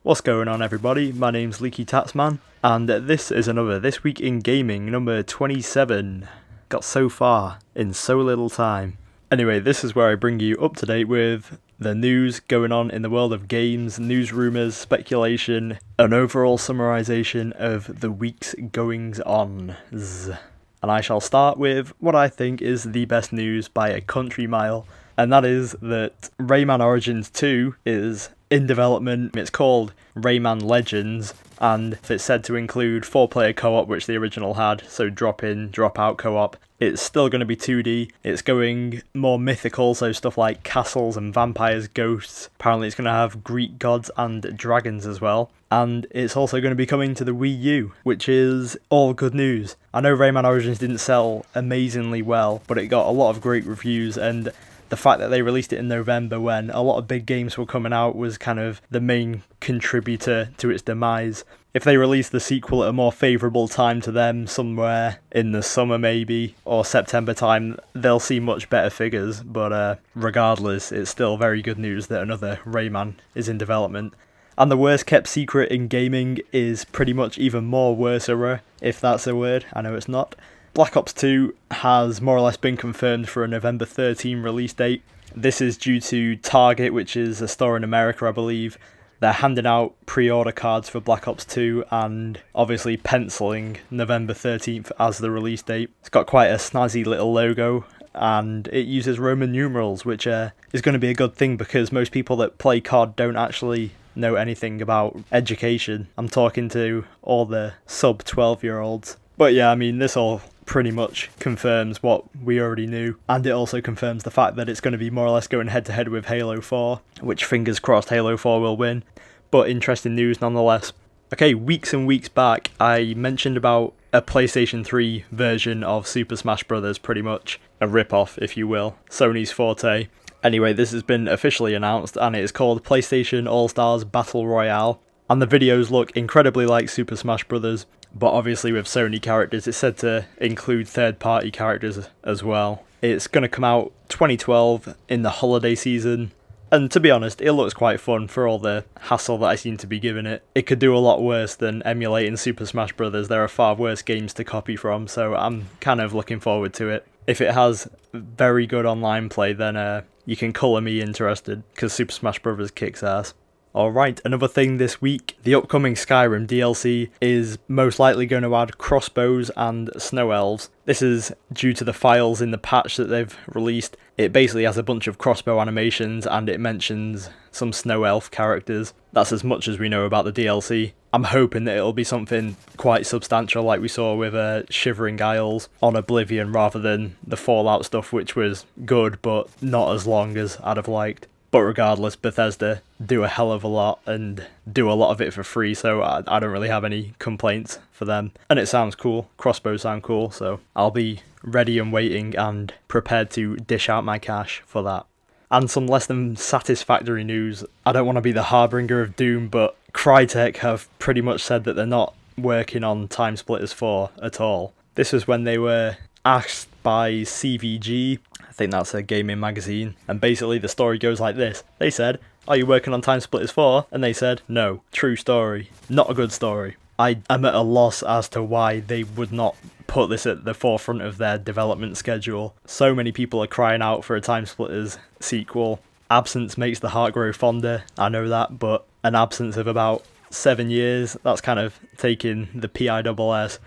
What's going on, everybody? My name's LeakyTapsMan, and this is another This Week in Gaming number 27. Got so far in so little time. Anyway, this is where I bring you up to date with the news going on in the world of games, news rumours, speculation, an overall summarisation of the week's goings-on. And I shall start with what I think is the best news by a country mile, and that is that Rayman Origins 2 is in development. It's called Rayman Legends, and it's said to include 4-player co-op, which the original had, so drop in, drop out co-op. It's still going to be 2D, it's going more mythical, so stuff like castles and vampires, ghosts. Apparently it's going to have Greek gods and dragons as well. And it's also going to be coming to the Wii U, which is all good news. I know Rayman Origins didn't sell amazingly well, but it got a lot of great reviews, and the fact that they released it in November when a lot of big games were coming out was kind of the main contributor to its demise. If they released the sequel at a more favourable time to them, somewhere in the summer maybe, or September time, they'll see much better figures, but regardless, it's still very good news that another Rayman is in development. And the worst kept secret in gaming is pretty much even more worser, if that's a word. I know it's not. Black Ops 2 has more or less been confirmed for a November 13 release date. This is due to Target, which is a store in America, I believe. They're handing out pre-order cards for Black Ops 2 and obviously penciling November 13th as the release date. It's got quite a snazzy little logo, and it uses Roman numerals, which is going to be a good thing because most people that play COD don't actually know anything about education. I'm talking to all the sub 12-year-olds. But yeah, I mean, this all pretty much confirms what we already knew, and it also confirms the fact that it's going to be more or less going head to head with Halo 4, which fingers crossed Halo 4 will win, but interesting news nonetheless. Okay, weeks and weeks back I mentioned about a PlayStation 3 version of Super Smash Bros, pretty much a rip-off if you will, Sony's forte. Anyway, this has been officially announced and it is called PlayStation All-Stars Battle Royale, and the videos look incredibly like Super Smash Bros. But obviously with Sony characters, it's said to include third-party characters as well. It's going to come out 2012 in the holiday season, and to be honest, it looks quite fun for all the hassle that I seem to be giving it. It could do a lot worse than emulating Super Smash Bros. There are far worse games to copy from, so I'm kind of looking forward to it. If it has very good online play, then you can colour me interested, because Super Smash Bros. Kicks ass. Alright, another thing this week, the upcoming Skyrim DLC is most likely going to add crossbows and snow elves. This is due to the files in the patch that they've released. It basically has a bunch of crossbow animations and it mentions some snow elf characters. That's as much as we know about the DLC. I'm hoping that it'll be something quite substantial like we saw with Shivering Isles on Oblivion rather than the Fallout stuff, which was good but not as long as I'd have liked. But regardless, Bethesda do a hell of a lot and do a lot of it for free, so I don't really have any complaints for them. And it sounds cool, crossbows sound cool, so I'll be ready and waiting and prepared to dish out my cash for that. And some less than satisfactory news. I don't want to be the harbinger of doom, but Crytek have pretty much said that they're not working on Time Splitters 4 at all. This was when they were asked by CVG, I think that's a gaming magazine, and basically the story goes like this. They said, "Are you working on Time Splitters 4? And they said, "No." True story. Not a good story. I am at a loss as to why they would not put this at the forefront of their development schedule. So many people are crying out for a Time Splitters sequel. Absence makes the heart grow fonder, I know that, but an absence of about 7 years, that's kind of taking the PISS.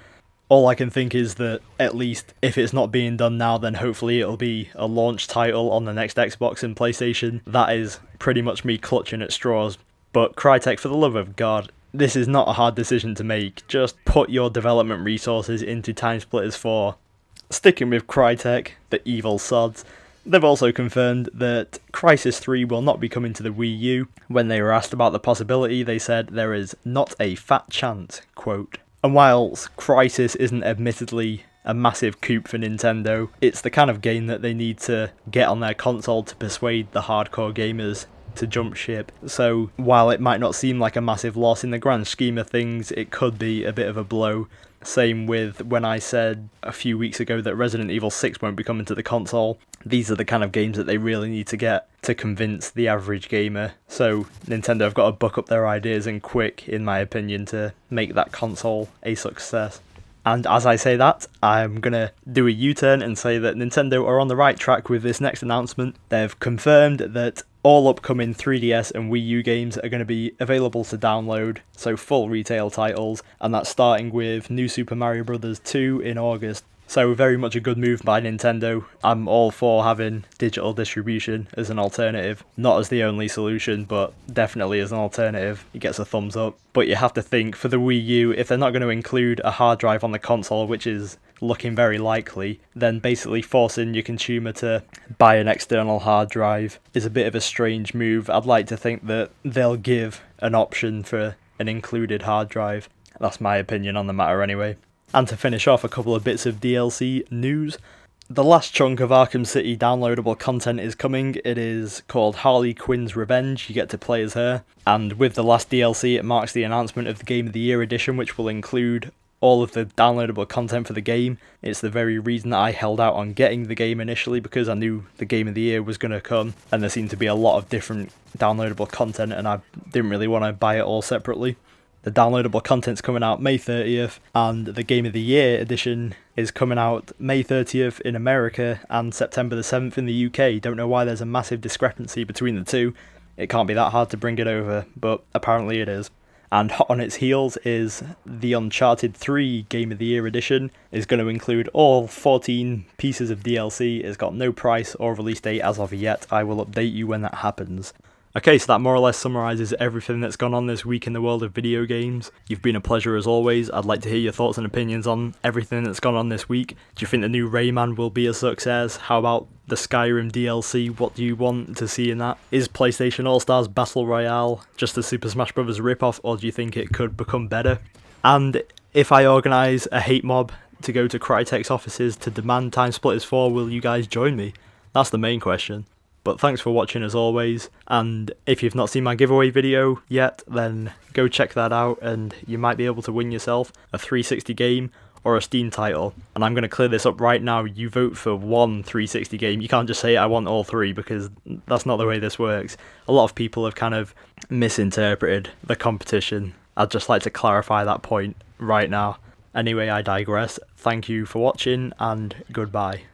All I can think is that, at least, if it's not being done now, then hopefully it'll be a launch title on the next Xbox and PlayStation. That is pretty much me clutching at straws. But Crytek, for the love of God, this is not a hard decision to make. Just put your development resources into Time Splitters 4. Sticking with Crytek, the evil sods, they've also confirmed that Crysis 3 will not be coming to the Wii U. When they were asked about the possibility, they said there is not a fat chance, quote. And whilst Crysis isn't admittedly a massive coup for Nintendo, it's the kind of game that they need to get on their console to persuade the hardcore gamers to jump ship. So while it might not seem like a massive loss in the grand scheme of things, it could be a bit of a blow. Same with when I said a few weeks ago that Resident Evil 6 won't be coming to the console. these are the kind of games that they really need to get to convince the average gamer. So Nintendo have got to buck up their ideas and quick, in my opinion, to make that console a success. And as I say that, I'm going to do a U-turn and say that Nintendo are on the right track with this next announcement. They've confirmed that all upcoming 3DS and Wii U games are going to be available to download, so full retail titles, and that's starting with New Super Mario Bros. 2 in August. So very much a good move by Nintendo. I'm all for having digital distribution as an alternative. Not as the only solution, but definitely as an alternative. It gets a thumbs up. But you have to think, for the Wii U, if they're not going to include a hard drive on the console, which is looking very likely, then basically forcing your consumer to buy an external hard drive is a bit of a strange move. I'd like to think that they'll give an option for an included hard drive. That's my opinion on the matter anyway. And to finish off, a couple of bits of DLC news. The last chunk of Arkham City downloadable content is coming. It is called Harley Quinn's Revenge. You get to play as her. And with the last DLC, it marks the announcement of the Game of the Year edition, which will include all of the downloadable content for the game. It's the very reason that I held out on getting the game initially, because I knew the Game of the Year was going to come, and there seemed to be a lot of different downloadable content, and I didn't really want to buy it all separately. The downloadable content's coming out May 30th, and the Game of the Year edition is coming out May 30th in America and September the 7th in the UK. Don't know why there's a massive discrepancy between the two. It can't be that hard to bring it over, but apparently it is. And hot on its heels is the Uncharted 3 Game of the Year edition. It's going to include all 14 pieces of DLC. It's got no price or release date as of yet. I will update you when that happens. Okay, so that more or less summarises everything that's gone on this week in the world of video games. You've been a pleasure as always. I'd like to hear your thoughts and opinions on everything that's gone on this week. Do you think the new Rayman will be a success? How about the Skyrim DLC? What do you want to see in that? Is PlayStation All-Stars Battle Royale just a Super Smash Bros. Rip-off, or do you think it could become better? And if I organise a hate mob to go to Crytek's offices to demand Time Splitters 4, will you guys join me? That's the main question. But thanks for watching as always, and if you've not seen my giveaway video yet, then go check that out and you might be able to win yourself a 360 game or a Steam title. And I'm going to clear this up right now. You vote for one 360 game. You can't just say I want all three, because that's not the way this works. A lot of people have kind of misinterpreted the competition. I'd just like to clarify that point right now. Anyway, I digress. Thank you for watching and goodbye.